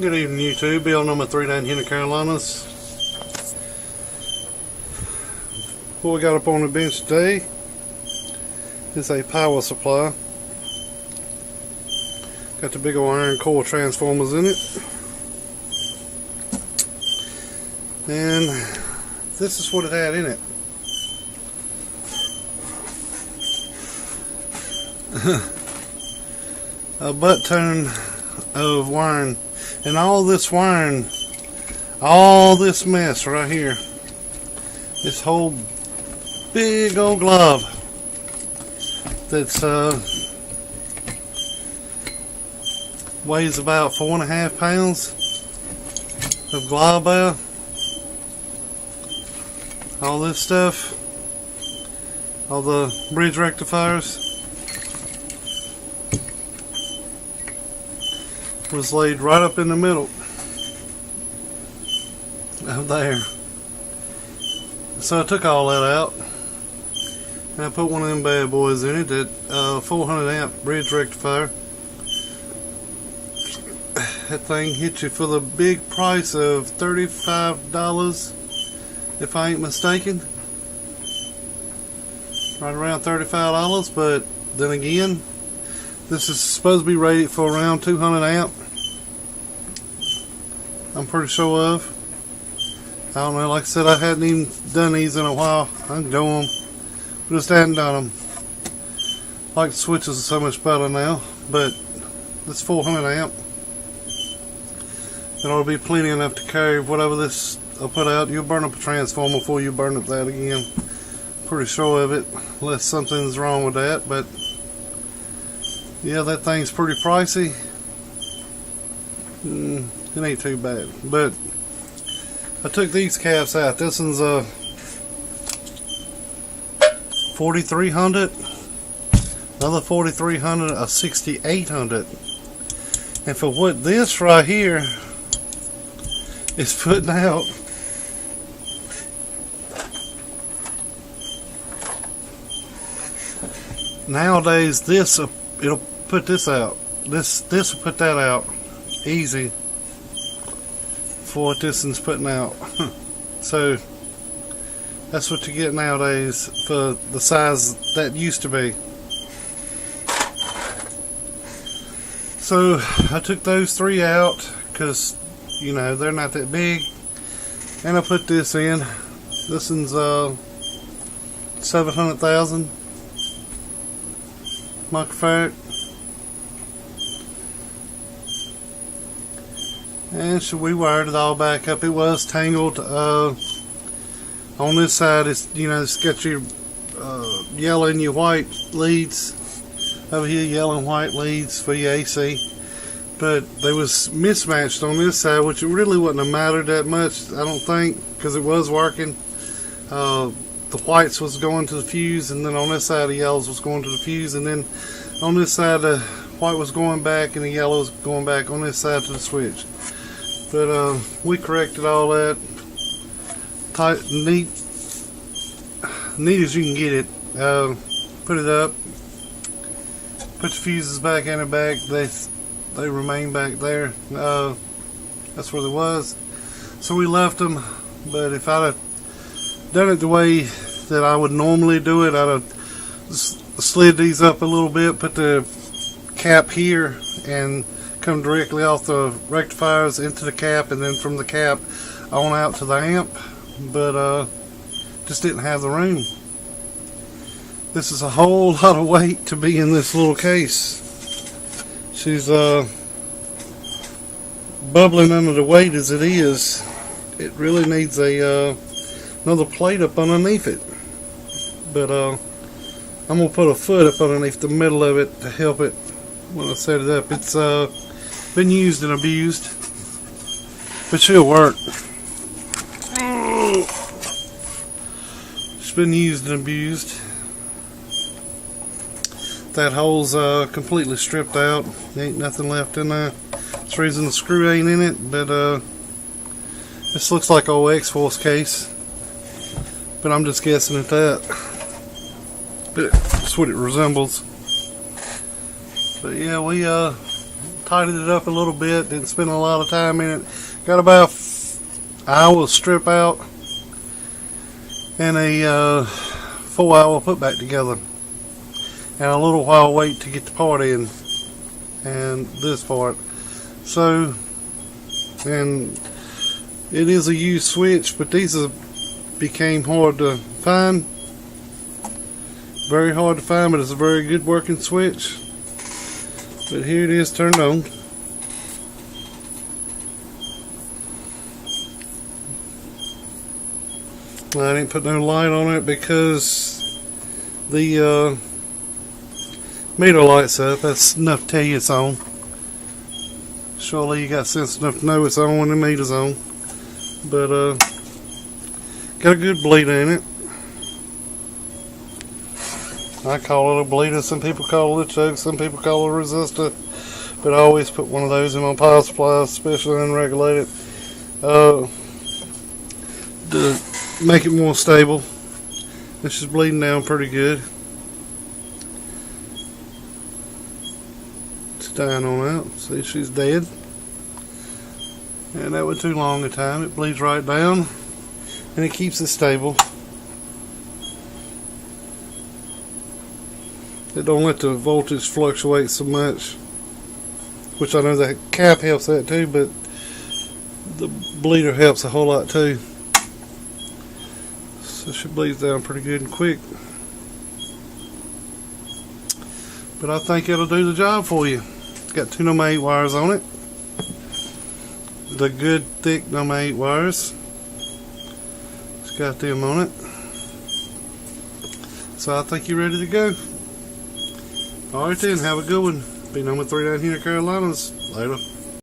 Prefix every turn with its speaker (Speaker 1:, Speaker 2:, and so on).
Speaker 1: Good evening, YouTube. Bill number 3 down here in the Carolinas. What we got up on the bench today is a power supply. Got the big old iron core transformers in it. And this is what it had in it. A butt ton of wiring. And all this wiring, all this mess right here, this whole big old glob that's weighs about 4.5 pounds of glob out. All this stuff, all the bridge rectifiers, was laid right up in the middle of there. So I took all that out and I put one of them bad boys in it, that 400 amp bridge rectifier. That thing hit you for the big price of $35, if I ain't mistaken. Right around $35, but then again, this is supposed to be rated for around 200 amp. I'm pretty sure of. I don't know, like I said, I hadn't even done these in a while. I can do them, just hadn't done them. Like the switches are so much better now, but this 400 amp, it ought to be plenty enough to carry whatever this I'll put out. You'll burn up a transformer before you burn up that again. Pretty sure of it, unless something's wrong with that. But yeah, that thing's pretty pricey. It ain't too bad. But I took these caps out. This one's a 4300, another 4300, a 6800. And for what this right here is putting out, nowadays this it'll put this out. This will put that out easy for what this one's putting out. So that's what you get nowadays for the size that used to be. So I took those three out because, you know, they're not that big, and I put this in. This one's 700,000 microfarad. And so we wired it all back up. It was tangled on this side. It's, you know, it's got your yellow and your white leads over here, yellow and white leads for your AC, but they was mismatched on this side, which it really wouldn't have mattered that much, I don't think, because it was working. The whites was going to the fuse, and then on this side the yellows was going to the fuse, and then on this side the white was going back and the yellow was going back on this side to the switch. But we corrected all that. Tight, neat as you can get it. Put it up. Put the fuses back in the back. They remain back there. That's where they was. So we left them. But if I'd have done it the way that I would normally do it, I'd have slid these up a little bit, put the cap here, and come directly off the rectifiers into the cap, and then from the cap on out to the amp. But just didn't have the room. This is a whole lot of weight to be in this little case. She's bubbling under the weight as it is. It really needs a another plate up underneath it. But I'm gonna put a foot up underneath the middle of it to help it when I set it up. It's been used and abused, but she'll work. It's been used and abused. That hole's completely stripped out. Ain't nothing left in there. That's the reason the screw ain't in it. But this looks like old X-Force case, but I'm just guessing at that. But that's what it resembles. But yeah, we tidied it up a little bit, didn't spend a lot of time in it. Got about an hour strip out and a 4 hour put back together, and a little while wait to get the part in, and this part. So, and it is a used switch, but these became hard to find. Very hard to find, but it's a very good working switch. But here it is turned on. I didn't put no light on it because the meter lights up. That's enough to tell you it's on. Surely you got sense enough to know it's on when the meter's on. But got a good bleeder in it. I call it a bleeder. Some people call it a choke. Some people call it a resistor. But I always put one of those in my power supply, especially unregulated, to make it more stable. And she's bleeding down pretty good. It's dying on out. See, she's dead. And that wasn't too long a time. It bleeds right down, and it keeps it stable. It don't let the voltage fluctuate so much, which I know that cap helps that too, but the bleeder helps a whole lot too. So she bleeds down pretty good and quick. But I think it'll do the job for you. It's got 2 No. 8 wires on it. The good thick No. 8 wires. It's got them on it. So I think you're ready to go. Alright then, have a good one. Be number 3 down here in Carolinas. Later.